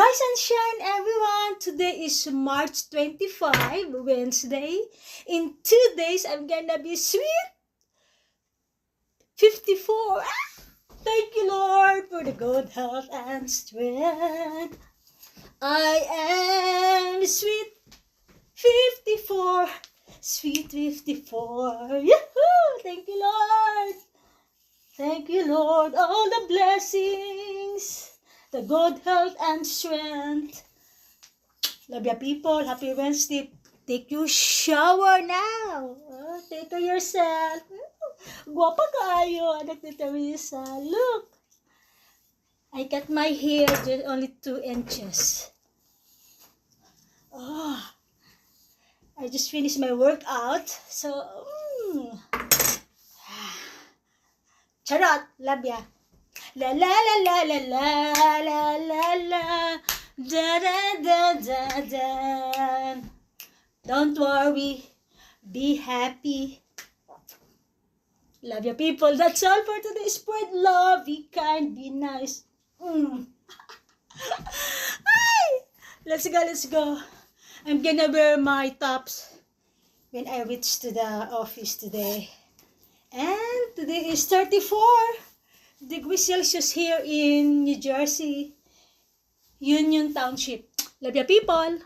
Hi sunshine everyone! Today is March 25, Wednesday. In 2 days, I'm gonna be sweet 54. Thank you Lord for the good health and strength. I am sweet 54. Sweet 54. Yahoo! Thank you Lord. Thank you Lord. All the blessings. The good health and strength. Love ya people. Happy Wednesday. Take your shower now. Take care yourself. Guwapa kayo. Anak ni Teresa. Look. I cut my hair just only 2 inches. I just finished my workout. So, charot. Love ya. La la la la la la la la la da da da da da. Don't worry, be happy. Love your people. That's all for today. Spread love, be kind, be nice. Let's go. I'm gonna wear my tops when I reach to the office today. And today is 34 degrees Celsius here in New Jersey, Union Township. Love ya people!